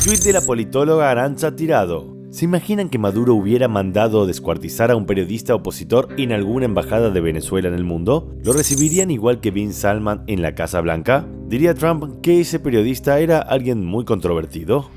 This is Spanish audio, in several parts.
Tuit de la politóloga Arantxa Tirado. ¿Se imaginan que Maduro hubiera mandado descuartizar a un periodista opositor en alguna embajada de Venezuela en el mundo? ¿Lo recibirían igual que Bin Salman en la Casa Blanca? ¿Diría Trump que ese periodista era alguien muy controvertido?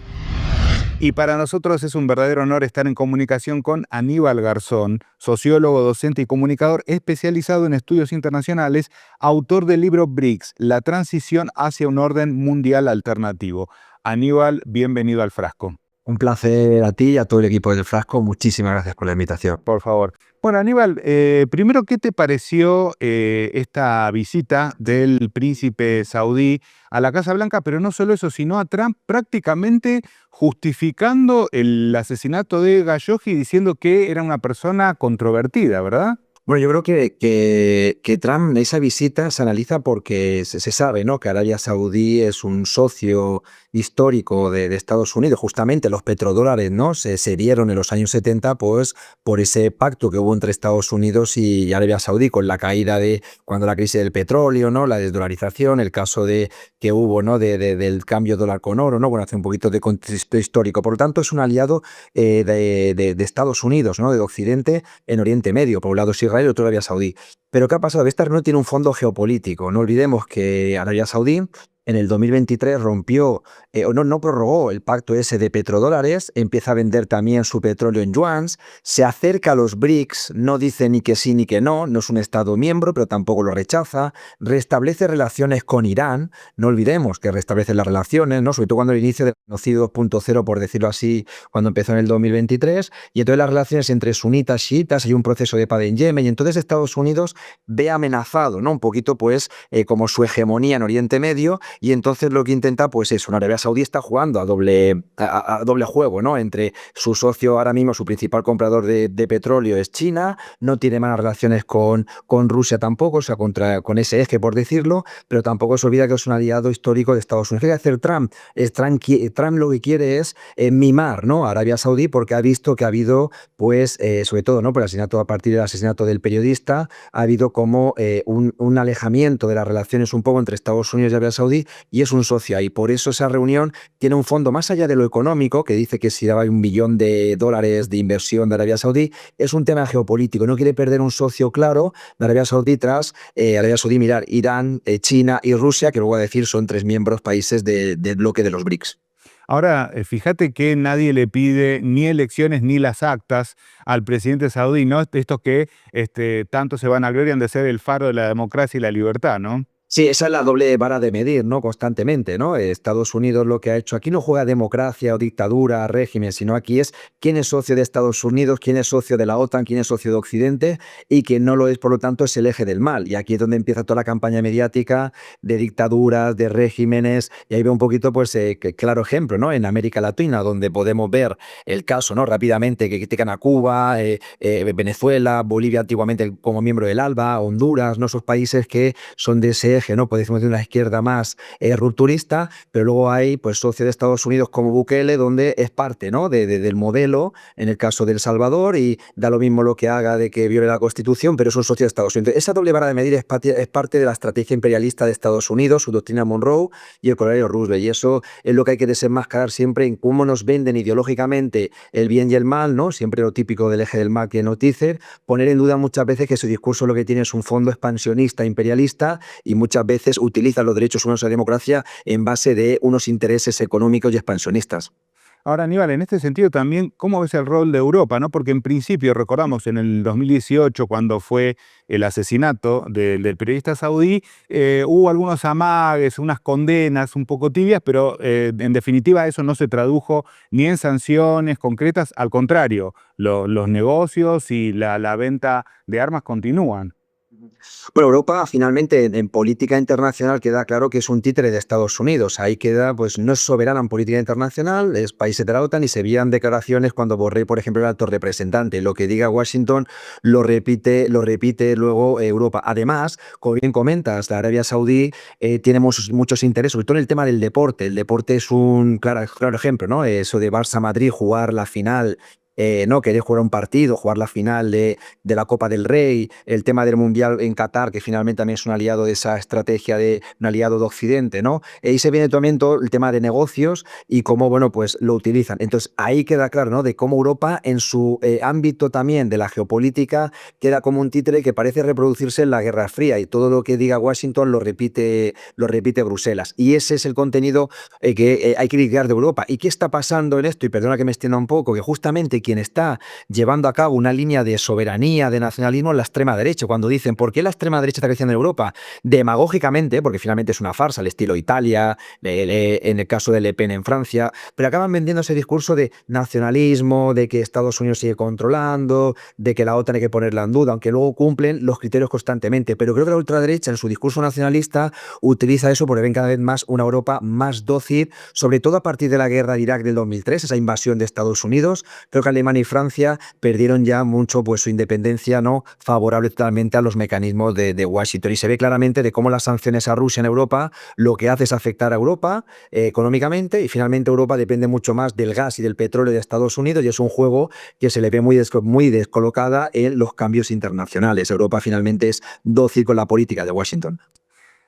Y para nosotros es un verdadero honor estar en comunicación con Aníbal Garzón, sociólogo, docente y comunicador especializado en estudios internacionales, autor del libro BRICS, la transición hacia un orden mundial alternativo. Aníbal, bienvenido al Frasco. Un placer a ti y a todo el equipo del Frasco. Muchísimas gracias por la invitación. Por favor. Bueno, Aníbal, primero, ¿qué te pareció esta visita del príncipe saudí a la Casa Blanca? Pero no solo eso, sino a Trump prácticamente justificando el asesinato de Khashoggi, diciendo que era una persona controvertida, ¿verdad? Bueno, yo creo que Trump, esa visita se analiza porque se sabe, ¿no?, que Arabia Saudí es un socio histórico de Estados Unidos. Justamente los petrodólares, ¿no?, se dieron en los años 70 pues, por ese pacto que hubo entre Estados Unidos y Arabia Saudí, con la caída de cuando la crisis del petróleo, ¿no?, la desdolarización, el caso de que hubo, ¿no?, del cambio dólar con oro, ¿no? Bueno, hace un poquito de contexto histórico. Por lo tanto, es un aliado de Estados Unidos, ¿no?, de Occidente en Oriente Medio. Por un lado es Israel y otro Arabia Saudí. Pero ¿qué ha pasado? Esta reunión tiene un fondo geopolítico. No olvidemos que Arabia Saudí en el 2023 rompió, o no prorrogó el pacto ese de petrodólares, empieza a vender también su petróleo en yuans, se acerca a los BRICS, no dice ni que sí ni que no es un Estado miembro, pero tampoco lo rechaza, restablece relaciones con Irán, no olvidemos que restablece las relaciones, ¿no?, sobre todo cuando el inicio del genocidio 2.0, por decirlo así, cuando empezó en el 2023, y entonces las relaciones entre sunitas, chiitas, hay un proceso de paz en Yemen, y entonces Estados Unidos ve amenazado, ¿no?, un poquito pues como su hegemonía en Oriente Medio, y entonces lo que intenta pues es, Arabia Saudí está jugando a doble juego, ¿no?, entre su socio ahora mismo, su principal comprador de petróleo es China, no tiene malas relaciones con Rusia tampoco, o sea, con ese eje, por decirlo, pero tampoco se olvida que es un aliado histórico de Estados Unidos. ¿Qué quiere hacer Trump? Trump lo que quiere es mimar, ¿no?, a Arabia Saudí, porque ha visto que ha habido, pues, sobre todo, ¿no?, por el asesinato, a partir del asesinato del periodista, ha habido como un alejamiento de las relaciones un poco entre Estados Unidos y Arabia Saudí, y es un socio ahí. Por eso esa reunión tiene un fondo más allá de lo económico, que dice que si daba $1 billón de inversión de Arabia Saudí, es un tema geopolítico. No quiere perder un socio claro de Arabia Saudí tras Arabia Saudí mirar Irán, China y Rusia, que luego a decir son 3 miembros países del bloque de los BRICS. Ahora, fíjate que nadie le pide ni elecciones ni las actas al presidente saudí, ¿no? Estos que tanto se vanaglorian de ser el faro de la democracia y la libertad, ¿no? Sí, esa es la doble vara de medir, ¿no?, constantemente, ¿no? Estados Unidos lo que ha hecho, aquí no juega democracia o dictadura, régimen, sino aquí es quién es socio de Estados Unidos, quién es socio de la OTAN, quién es socio de Occidente, y quien no lo es, por lo tanto, es el eje del mal. Y aquí es donde empieza toda la campaña mediática de dictaduras, de regímenes, y ahí ve un poquito, pues, claro ejemplo, ¿no?, en América Latina, donde podemos ver el caso, ¿no?, rápidamente, que critican a Cuba, Venezuela, Bolivia antiguamente como miembro del ALBA, Honduras, ¿no?, esos países que son de ese eje, ¿no?, podemos decir una izquierda más rupturista, pero luego hay pues socios de Estados Unidos como Bukele, donde es parte, ¿no?, del modelo, en el caso de El Salvador, y da lo mismo lo que haga de que viole la Constitución, pero es un socio de Estados Unidos. Entonces, esa doble vara de medir es parte de la estrategia imperialista de Estados Unidos, su doctrina Monroe y el corolario Roosevelt, y eso es lo que hay que desenmascarar siempre en cómo nos venden ideológicamente el bien y el mal, ¿no?, siempre lo típico del eje del mal que nos dicen, poner en duda muchas veces que su discurso lo que tiene es un fondo expansionista, imperialista, y muchas veces utilizan los derechos humanos y la democracia en base de unos intereses económicos y expansionistas. Ahora, Aníbal, en este sentido también, ¿cómo ves el rol de Europa, no? Porque en principio, recordamos, en el 2018, cuando fue el asesinato del periodista saudí, hubo algunos amagues, unas condenas un poco tibias, pero en definitiva eso no se tradujo ni en sanciones concretas, al contrario, los negocios y la venta de armas continúan. Bueno, Europa finalmente en política internacional queda claro que es un títere de Estados Unidos. Ahí queda, pues no es soberana en política internacional, es países de la OTAN, y se veían declaraciones cuando Borrell, por ejemplo, era alto representante. Lo que diga Washington lo repite luego Europa. Además, como bien comentas, la Arabia Saudí tiene muchos intereses, sobre todo en el tema del deporte. El deporte es un claro ejemplo, ¿no? Eso de Barça-Madrid, jugar la final ¿no? Querer jugar un partido, jugar la final de la Copa del Rey, el tema del Mundial en Qatar, que finalmente también es un aliado de esa estrategia de un aliado de Occidente, ¿no? Y se viene también todo el tema de negocios y cómo, bueno, pues lo utilizan. Entonces, ahí queda claro, ¿no? De cómo Europa, en su ámbito también de la geopolítica, queda como un títere que parece reproducirse en la Guerra Fría y todo lo que diga Washington lo repite Bruselas. Y ese es el contenido que hay que criticar de Europa. ¿Y qué está pasando en esto? Y perdona que me extienda un poco, que justamente quien está llevando a cabo una línea de soberanía, de nacionalismo, es la extrema derecha. Cuando dicen, ¿por qué la extrema derecha está creciendo en Europa? Demagógicamente, porque finalmente es una farsa, al estilo Italia, en el caso de Le Pen en Francia, pero acaban vendiendo ese discurso de nacionalismo, de que Estados Unidos sigue controlando, de que la OTAN hay que ponerla en duda, aunque luego cumplen los criterios constantemente. Pero creo que la ultraderecha, en su discurso nacionalista, utiliza eso porque ven cada vez más una Europa más dócil, sobre todo a partir de la guerra de Irak del 2003, esa invasión de Estados Unidos. Creo que Alemania y Francia perdieron ya mucho pues, su independencia, ¿no? Favorable totalmente a los mecanismos de Washington. Y se ve claramente de cómo las sanciones a Rusia en Europa lo que hace es afectar a Europa económicamente, y finalmente Europa depende mucho más del gas y del petróleo de Estados Unidos, y es un juego que se le ve muy descolocada en los cambios internacionales. Europa finalmente es dócil con la política de Washington.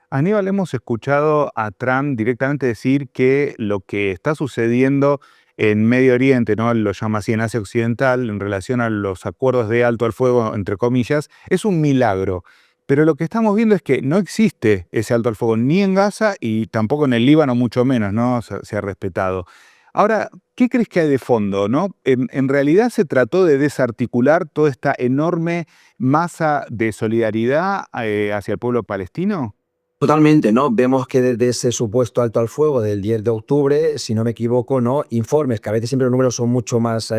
Aníbal, hemos escuchado a Trump directamente decir que lo que está sucediendo en Medio Oriente, ¿no? Lo llama así, en Asia Occidental, en relación a los acuerdos de alto al fuego, entre comillas, es un milagro. Pero lo que estamos viendo es que no existe ese alto al fuego ni en Gaza y tampoco en el Líbano, mucho menos, ¿no? Se ha respetado. Ahora, ¿qué crees que hay de fondo, no? En realidad se trató de desarticular toda esta enorme masa de solidaridad hacia el pueblo palestino. Totalmente, ¿no? Vemos que desde ese supuesto alto al fuego del 10 de octubre, si no me equivoco, ¿no? Informes, que a veces siempre los números son mucho más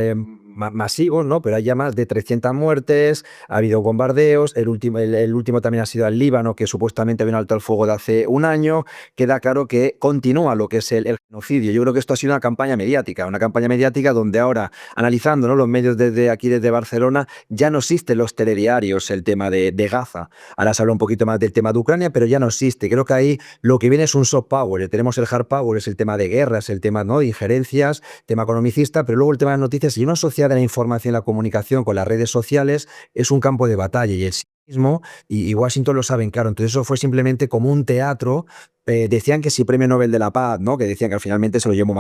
masivos, ¿no? Pero hay ya más de 300 muertes, ha habido bombardeos, el último también ha sido al Líbano, que supuestamente había un alto al fuego de hace un año. Queda claro que continúa lo que es el genocidio. Yo creo que esto ha sido una campaña mediática donde ahora, analizando, ¿no? Los medios desde aquí, desde Barcelona, ya no existen los telediarios el tema de Gaza. Ahora se habla un poquito más del tema de Ucrania, pero ya no existe. Creo que ahí lo que viene es un soft power. Tenemos el hard power, es el tema de guerras, el tema, ¿no? De injerencias, tema economicista, pero luego el tema de las noticias y una sociedad de la información y la comunicación con las redes sociales es un campo de batalla, y el mismo, y Washington lo saben, claro. Entonces eso fue simplemente como un teatro. Decían que si premio Nobel de la Paz, ¿no? Que decían que finalmente se lo llevó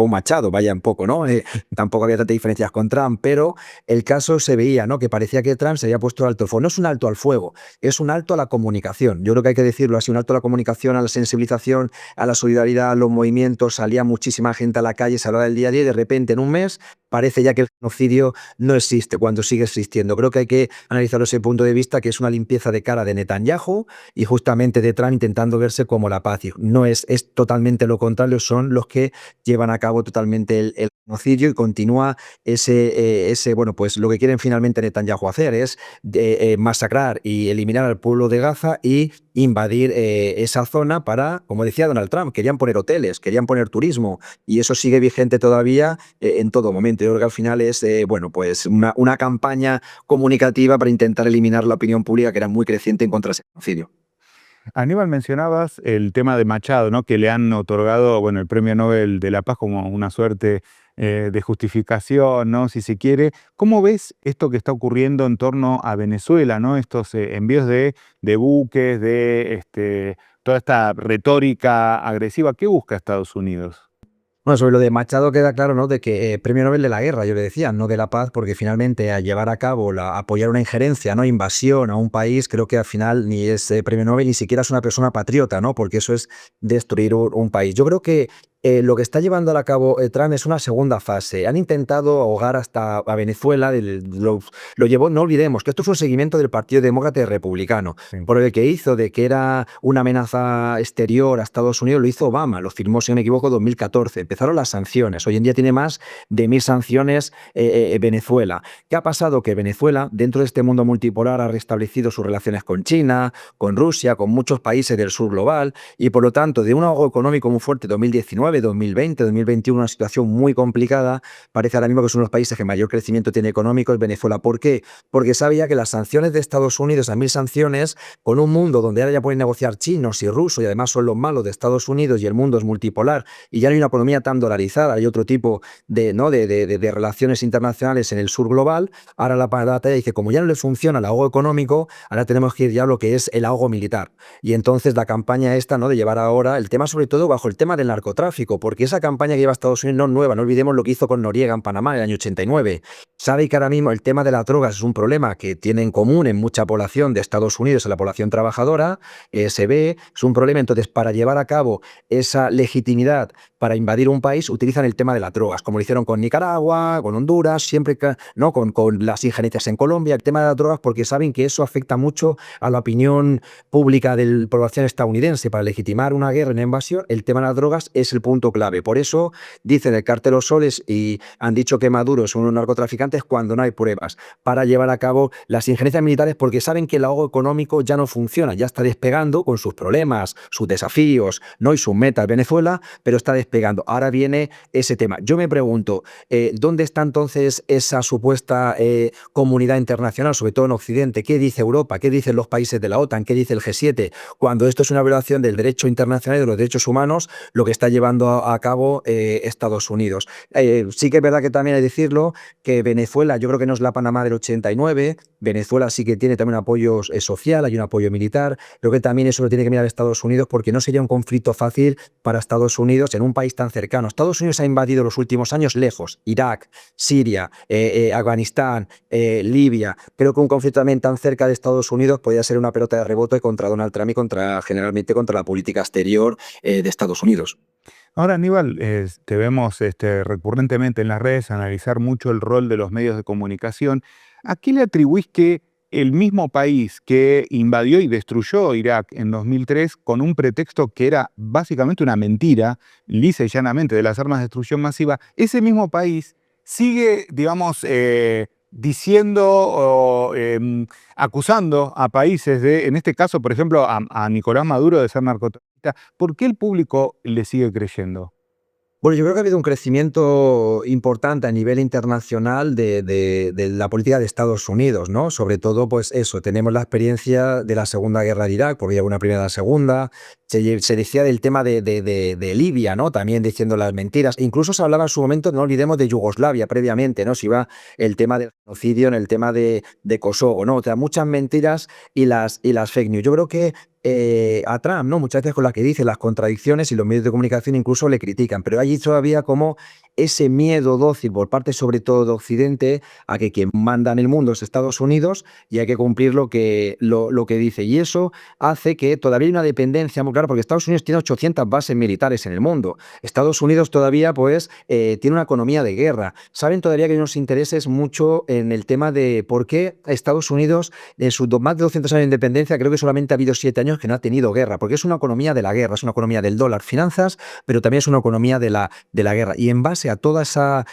un Machado, vaya un poco, ¿no? Tampoco había tantas diferencias con Trump, pero el caso se veía, ¿no? Que parecía que Trump se había puesto alto al fuego. No es un alto al fuego, es un alto a la comunicación. Yo creo que hay que decirlo así, un alto a la comunicación, a la sensibilización, a la solidaridad, a los movimientos. Salía muchísima gente a la calle, se hablaba del día a día, y de repente en un mes parece ya que el genocidio no existe cuando sigue existiendo. Creo que hay que analizarlo desde ese punto de vista, que es una limpieza de cara de Netanyahu y justamente de Trump intentando verse como la paz. Y no es totalmente lo contrario, son los que llevan a cabo totalmente el genocidio, y continúa bueno, pues lo que quieren finalmente Netanyahu hacer es masacrar y eliminar al pueblo de Gaza y invadir esa zona para, como decía Donald Trump, querían poner hoteles, querían poner turismo, y eso sigue vigente todavía en todo momento. Yo creo que al final es bueno, pues una campaña comunicativa para intentar eliminar la opinión pública, que era muy creciente en contra de ese genocidio. Aníbal, mencionabas el tema de Machado, ¿no? Que le han otorgado, bueno, el Premio Nobel de la Paz como una suerte de justificación, ¿no? Si se quiere. ¿Cómo ves esto que está ocurriendo en torno a Venezuela, ¿no? Estos envíos de buques, toda esta retórica agresiva. ¿Qué busca Estados Unidos? Bueno, sobre lo de Machado queda claro, ¿no? De que premio Nobel de la guerra, yo le decía, no de la paz, porque finalmente a llevar a cabo, apoyar una injerencia, ¿no? Invasión a un país, creo que al final ni es premio Nobel, ni siquiera es una persona patriota, ¿no? Porque eso es destruir un país. Yo creo que lo que está llevando a cabo Trump es una segunda fase. Han intentado ahogar hasta a Venezuela, lo llevó, no olvidemos que esto fue un seguimiento del Partido Demócrata y Republicano, Sí. por el que hizo de que era una amenaza exterior a Estados Unidos, lo hizo Obama, lo firmó, si no me equivoco, en 2014. Empezaron las sanciones. Hoy en día tiene más de 1000 sanciones Venezuela. ¿Qué ha pasado? Que Venezuela, dentro de este mundo multipolar, ha restablecido sus relaciones con China, con Rusia, con muchos países del sur global, y por lo tanto, de un ahogo económico muy fuerte en 2019, 2019, 2020, 2021, una situación muy complicada. Parece ahora mismo que son los países que mayor crecimiento tiene económico es Venezuela. ¿Por qué? Porque sabía que las sanciones de Estados Unidos, las 1000 sanciones, con un mundo donde ahora ya pueden negociar chinos y rusos y además son los malos de Estados Unidos y el mundo es multipolar y ya no hay una economía tan dolarizada, hay otro tipo de, ¿no? de relaciones internacionales en el sur global. Ahora la batalla dice, como ya no le funciona el ahogo económico, ahora tenemos que ir ya a lo que es el ahogo militar. Y entonces la campaña esta, ¿no? de llevar ahora el tema, sobre todo bajo el tema del narcotráfico, porque esa campaña que lleva Estados Unidos no es nueva, no olvidemos lo que hizo con Noriega en Panamá en el año 89. Sabe que ahora mismo el tema de las drogas es un problema que tiene en común en mucha población de Estados Unidos, en la población trabajadora, se ve, es un problema. Entonces, para llevar a cabo esa legitimidad para invadir un país, utilizan el tema de las drogas, como lo hicieron con Nicaragua, con Honduras, siempre, ¿no? con las injerencias en Colombia, el tema de las drogas, porque saben que eso afecta mucho a la opinión pública de la población estadounidense. Para legitimar una guerra, una invasión, el tema de las drogas es el punto clave. Por eso dicen el cártel Los Soles y han dicho que Maduro son unos narcotraficantes cuando no hay pruebas, para llevar a cabo las injerencias militares, porque saben que el ahogo económico ya no funciona, ya está despegando con sus problemas, sus desafíos, ¿no? y sus metas Venezuela, pero está despegando. Ahora viene ese tema. Yo me pregunto, ¿dónde está entonces esa supuesta comunidad internacional, sobre todo en Occidente? ¿Qué dice Europa? ¿Qué dicen los países de la OTAN? ¿Qué dice el G7? Cuando esto es una violación del derecho internacional y de los derechos humanos, lo que está llevando a cabo Estados Unidos. Sí que es verdad que también hay que decirlo, que Venezuela, yo creo que no es la Panamá del 89, Venezuela sí que tiene también un apoyo social, hay un apoyo militar, creo que también eso lo tiene que mirar Estados Unidos, porque no sería un conflicto fácil para Estados Unidos en un país tan cercano. Estados Unidos ha invadido los últimos años lejos, Irak, Siria, Afganistán, Libia. Creo que un conflicto también tan cerca de Estados Unidos podría ser una pelota de rebote contra Donald Trump y generalmente contra la política exterior de Estados Unidos. Ahora, Aníbal, te vemos recurrentemente en las redes analizar mucho el rol de los medios de comunicación. ¿A qué le atribuís que el mismo país que invadió y destruyó Irak en 2003 con un pretexto que era básicamente una mentira, lisa y llanamente, de las armas de destrucción masiva, ese mismo país sigue, digamos, diciendo o acusando a países de, en este caso, por ejemplo, a Nicolás Maduro de ser narcotraficante? ¿Por qué el público le sigue creyendo? Bueno, yo creo que ha habido un crecimiento importante a nivel internacional de la política de Estados Unidos, ¿no? Sobre todo, pues eso, tenemos la experiencia de la Segunda Guerra de Irak, porque hubo una primera y una segunda. Se decía del tema de Libia, ¿no? También diciendo las mentiras. Incluso se hablaba en su momento, no olvidemos, de Yugoslavia previamente, ¿no? Se iba el tema del genocidio en el tema de Kosovo, ¿no? O sea, muchas mentiras y las fake news. Yo creo que a Trump, ¿no? Muchas veces con la que dice las contradicciones y los medios de comunicación incluso le critican, pero hay todavía como ese miedo dócil por parte sobre todo de Occidente a que quien manda en el mundo es Estados Unidos y hay que cumplir lo que dice. Y eso hace que todavía hay una dependencia muy clara, porque Estados Unidos tiene 800 bases militares en el mundo. Estados Unidos todavía pues tiene una economía de guerra. Saben todavía que hay unos intereses mucho en el tema de por qué Estados Unidos en sus más de 200 años de independencia creo que solamente ha habido 7 años que no ha tenido guerra, porque es una economía de la guerra, es una economía del dólar, finanzas, pero también es una economía de la guerra. Y en base a toda esa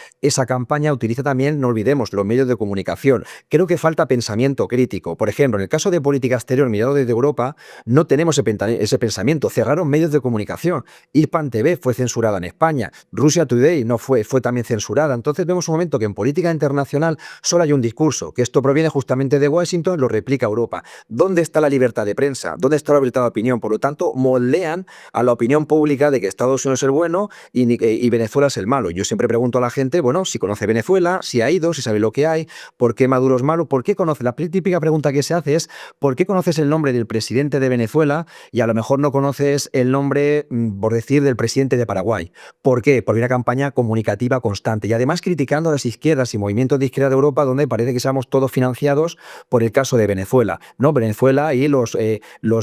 campaña utiliza también, no olvidemos, los medios de comunicación. Creo que falta pensamiento crítico. Por ejemplo, en el caso de política exterior mirado desde Europa, no tenemos ese pensamiento. Cerraron medios de comunicación. Hispan TV fue censurada en España. Russia Today no fue también censurada. Entonces vemos un momento que en política internacional solo hay un discurso, que esto proviene justamente de Washington, lo replica Europa. ¿Dónde está la libertad de prensa? ¿Dónde está la libertad de opinión? Por lo tanto, moldean a la opinión pública de que Estados Unidos es el bueno y Venezuela es el malo. Yo siempre pregunto a la gente, bueno, si conoce Venezuela, si ha ido, si sabe lo que hay, por qué Maduro es malo, por qué conoce. La típica pregunta que se hace es, ¿por qué conoces el nombre del presidente de Venezuela y a lo mejor no conoces el nombre, por decir, del presidente de Paraguay? ¿Por qué? Porque hay una campaña comunicativa constante y además criticando a las izquierdas y movimientos de izquierda de Europa, donde parece que seamos todos financiados por el caso de Venezuela, ¿no? Venezuela y los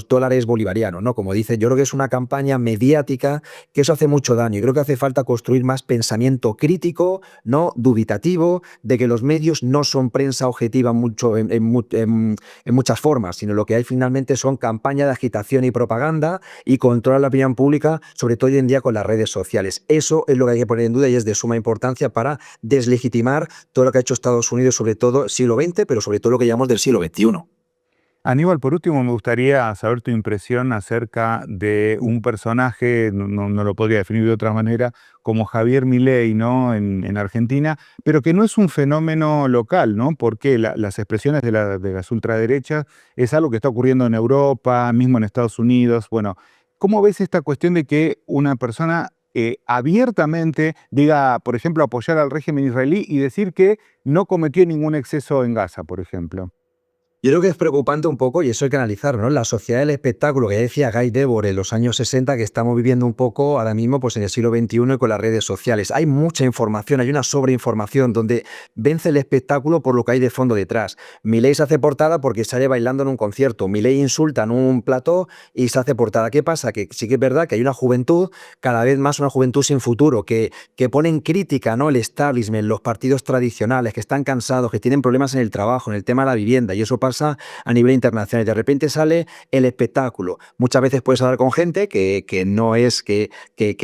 dólares bolivarianos, ¿no? Como dice, yo creo que es una campaña mediática que eso hace mucho daño y creo que hace falta construir más pensamiento crítico, no dubitativo, de que los medios no son prensa objetiva mucho en muchas formas, sino lo que hay finalmente son campañas de agitación y propaganda y controlar la opinión pública, sobre todo hoy en día con las redes sociales. Eso es lo que hay que poner en duda y es de suma importancia para deslegitimar todo lo que ha hecho Estados Unidos, sobre todo siglo XX, pero sobre todo lo que llamamos del siglo XXI. Aníbal, por último, me gustaría saber tu impresión acerca de un personaje, no lo podría definir de otra manera, como Javier Milei, ¿no? En Argentina, pero que no es un fenómeno local, ¿no? Porque las expresiones de las ultraderechas es algo que está ocurriendo en Europa, mismo en Estados Unidos. Bueno, ¿cómo ves esta cuestión de que una persona abiertamente diga, por ejemplo, apoyar al régimen israelí y decir que no cometió ningún exceso en Gaza, por ejemplo? Yo creo que es preocupante un poco, y eso hay que analizarlo, ¿no? La sociedad del espectáculo que decía Guy Debord en los años 60, que estamos viviendo un poco ahora mismo pues en el siglo XXI y con las redes sociales. Hay mucha información, hay una sobreinformación donde vence el espectáculo por lo que hay de fondo detrás. Milei se hace portada porque sale bailando en un concierto. Milei insulta en un plató y se hace portada. ¿Qué pasa? Que sí que es verdad que hay una juventud, cada vez más una juventud sin futuro, que pone en crítica, ¿no?, el establishment, los partidos tradicionales, que están cansados, que tienen problemas en el trabajo, en el tema de la vivienda, y eso pasa a nivel internacional. Y de repente sale el espectáculo. Muchas veces puedes hablar con gente que no es que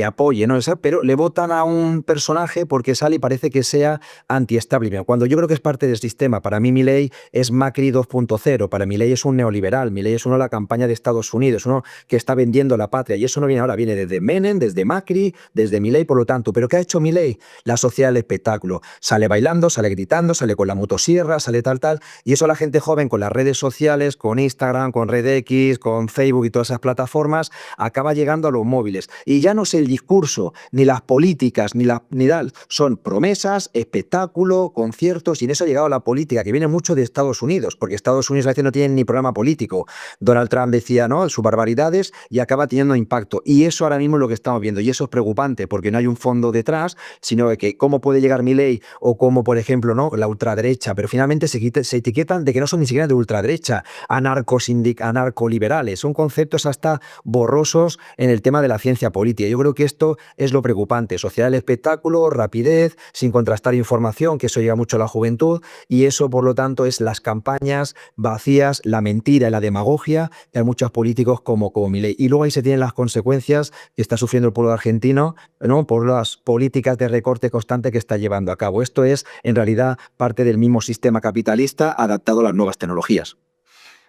apoye, ¿no? Pero le votan a un personaje porque sale y parece que sea anti-establishment. Cuando yo creo que es parte del sistema. Para mí Milei es Macri 2.0. Para Milei es un neoliberal. Milei es uno de la campaña de Estados Unidos, uno que está vendiendo la patria. Y eso no viene ahora, viene desde Menem, desde Macri, desde Milei, por lo tanto. ¿Pero qué ha hecho Milei? La sociedad del espectáculo. Sale bailando, sale gritando, sale con la motosierra, sale tal. Y eso la gente joven con las redes sociales, con Instagram, con RedX, con Facebook y todas esas plataformas, acaba llegando a los móviles. Y ya no es el discurso, ni las políticas, ni tal. Son promesas, espectáculo, conciertos, y en eso ha llegado la política, que viene mucho de Estados Unidos, porque Estados Unidos a veces no tienen ni programa político. Donald Trump decía, ¿no?, sus barbaridades y acaba teniendo impacto. Y eso ahora mismo es lo que estamos viendo. Y eso es preocupante, porque no hay un fondo detrás, sino de que cómo puede llegar Milei o cómo, por ejemplo, ¿no?, la ultraderecha, pero finalmente se etiquetan de que no son ni siquiera de ultraderecha, anarcoliberales. Son conceptos hasta borrosos en el tema de la ciencia política. Yo creo que esto es lo preocupante. Sociedad del espectáculo, rapidez, sin contrastar información, que eso llega mucho a la juventud, y eso, por lo tanto, es las campañas vacías, la mentira y la demagogia de muchos políticos como Milei. Y luego ahí se tienen las consecuencias que está sufriendo el pueblo argentino, ¿no?, por las políticas de recorte constante que está llevando a cabo. Esto es, en realidad, parte del mismo sistema capitalista adaptado a las nuevas tecnologías.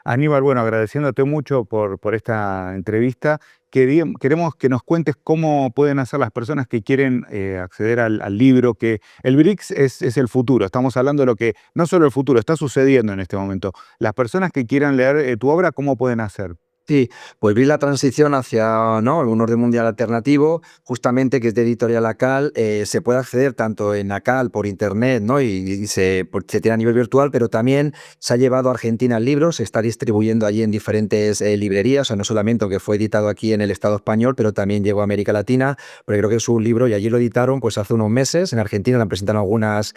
Aníbal, bueno, agradeciéndote mucho por esta entrevista, queremos que nos cuentes cómo pueden hacer las personas que quieren acceder al libro, que el BRICS es el futuro. Estamos hablando de lo que, no solo el futuro, está sucediendo en este momento. Las personas que quieran leer tu obra, ¿cómo pueden hacer? Sí, pues vi la transición hacia, ¿no?, un orden mundial alternativo, justamente que es de Editorial ACAL. Se puede acceder tanto en ACAL por internet, ¿no?, y se tiene a nivel virtual, pero también se ha llevado a Argentina el libro, se está distribuyendo allí en diferentes librerías, o sea, no solamente que fue editado aquí en el Estado español, pero también llegó a América Latina, porque creo que es un libro y allí lo editaron pues hace unos meses. En Argentina lo han presentado en algunas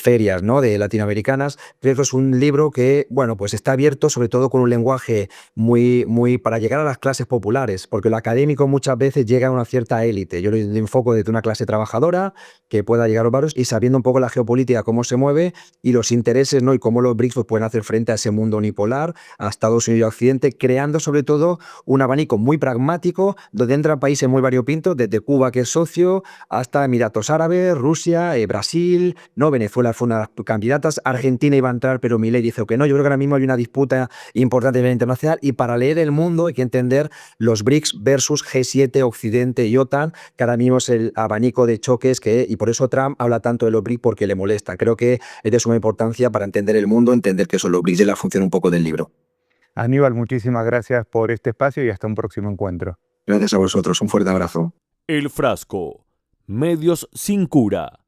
ferias, ¿no?, de latinoamericanas. Creo que es un libro que, bueno, pues está abierto sobre todo con un lenguaje muy para llegar a las clases populares, porque lo académico muchas veces llega a una cierta élite. Yo lo enfoco desde una clase trabajadora que pueda llegar a los barrios y sabiendo un poco la geopolítica, cómo se mueve y los intereses, ¿no?, y cómo los BRICS pues, pueden hacer frente a ese mundo unipolar, a Estados Unidos y Occidente, creando sobre todo un abanico muy pragmático donde entran países muy variopintos, desde Cuba, que es socio, hasta Emiratos Árabes, Rusia, Brasil, ¿no?, Venezuela fue una de las candidatas, Argentina iba a entrar, pero Milei dice que no. Yo creo que ahora mismo hay una disputa importante a nivel internacional, y para leer el mundo hay que entender los BRICS versus G7, Occidente y OTAN, que ahora mismo es el abanico de choques y por eso Trump habla tanto de los BRICS, porque le molesta. Creo que es de suma importancia para entender el mundo, entender qué son los BRICS y la función un poco del libro. Aníbal, muchísimas gracias por este espacio y hasta un próximo encuentro. Gracias a vosotros, un fuerte abrazo. El Frasco. Medios sin cura.